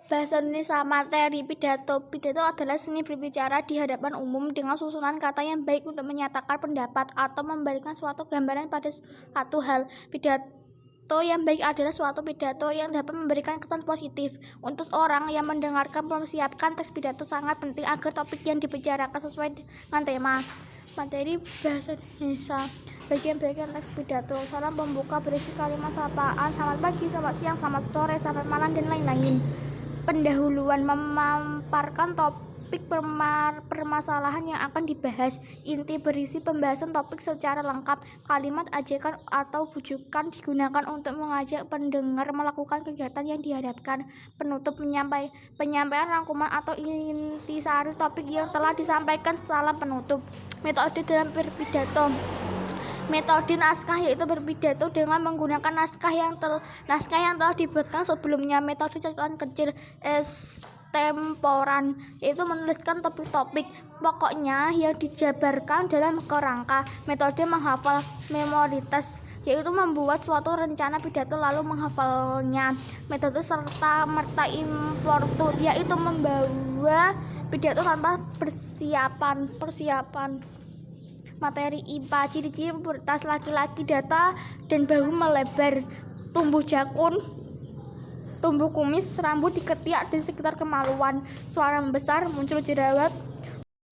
Bahasa Indonesia. Materi pidato. Pidato adalah seni berbicara di hadapan umum dengan susunan kata yang baik untuk menyatakan pendapat atau memberikan suatu gambaran pada suatu hal. Pidato yang baik adalah suatu pidato yang dapat memberikan kesan positif untuk orang yang mendengarkan. Mempersiapkan teks pidato sangat penting agar topik yang dibicarakan sesuai dengan tema. Materi bahasa Indonesia. Bagian-bagian teks pidato. Salam pembuka berisi kalimat sapaan, selamat pagi, selamat siang, selamat sore, selamat malam, dan lain-lain. Pendahuluan memaparkan topik permasalahan yang akan dibahas. Inti berisi pembahasan topik secara lengkap. Kalimat ajakan atau bujukan digunakan untuk mengajak pendengar melakukan kegiatan yang diharapkan. Penutup penyampaian rangkuman atau intisari topik yang telah disampaikan. Salam penutup. Metode dalam berpidato. Metode naskah yaitu berpidato dengan menggunakan naskah yang telah dibuatkan sebelumnya. Metode catatan kecil extemporan yaitu menuliskan topik-topik pokoknya yang dijabarkan dalam kerangka. Metode menghafal memoritas yaitu membuat suatu rencana pidato lalu menghafalnya. Metode serta merta impromptu yaitu membawa pidato tanpa persiapan. Materi IPA. Ciri-ciri pubertas laki-laki, data dan bahu melebar, tumbuh jakun, tumbuh kumis, rambut diketiak dan sekitar kemaluan, suara membesar, muncul jerawat,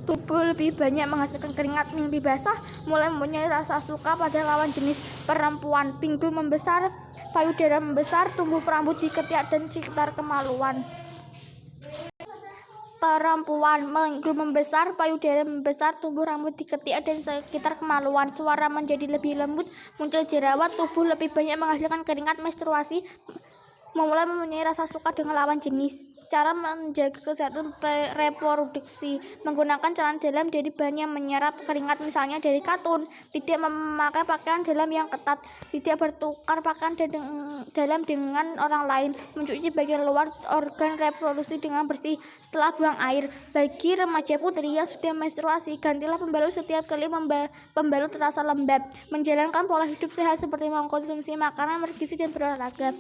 tubuh lebih banyak menghasilkan keringat, mimpi basah, mulai mempunyai rasa suka pada lawan jenis. Perempuan, pinggul membesar, payudara membesar, tumbuh rambut diketiak dan sekitar kemaluan. Perempuan, pinggul membesar, payudara membesar, tumbuh rambut diketiak dan sekitar kemaluan, suara menjadi lebih lembut, muncul jerawat, tubuh lebih banyak menghasilkan keringat, menstruasi, mulai mempunyai rasa suka dengan lawan jenis. Cara menjaga kesehatan reproduksi. Menggunakan celana dalam dari bahan yang menyerap keringat, misalnya dari katun. Tidak memakai pakaian dalam yang ketat. Tidak bertukar pakaian dalam dengan orang lain. Mencuci bagian luar organ reproduksi dengan bersih setelah buang air. Bagi remaja putri yang sudah menstruasi, gantilah pembalut setiap kali pembalut terasa lembab. Menjalankan pola hidup sehat seperti mengkonsumsi makanan bergizi dan berolahraga.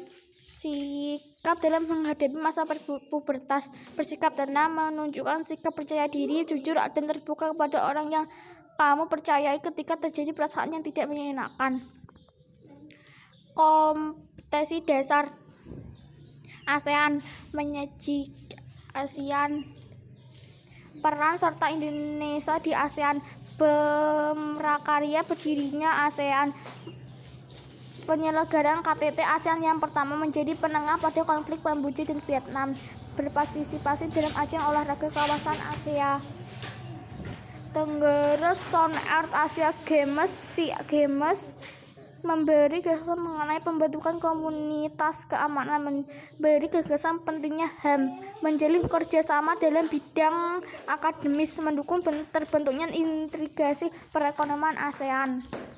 Sikap dalam menghadapi masa pubertas. Bersikap tenang, menunjukkan sikap percaya diri, jujur dan terbuka kepada orang yang kamu percayai ketika terjadi perasaan yang tidak menyenangkan. Kompetensi dasar ASEAN. Menyajikan ASEAN. Peran serta Indonesia di ASEAN. Prakarya berdirinya ASEAN. Penyelenggaraan KTT ASEAN yang pertama, menjadi penengah pada konflik Kamboja dan Vietnam. Berpartisipasi dalam ajang olahraga kawasan Asia Tenggara. Sound Art Asia Games, SEA Games, memberi gagasan mengenai pembentukan komunitas keamanan, memberi gagasan pentingnya HAM, menjalin kerjasama dalam bidang akademis, mendukung terbentuknya integrasi perekonomian ASEAN.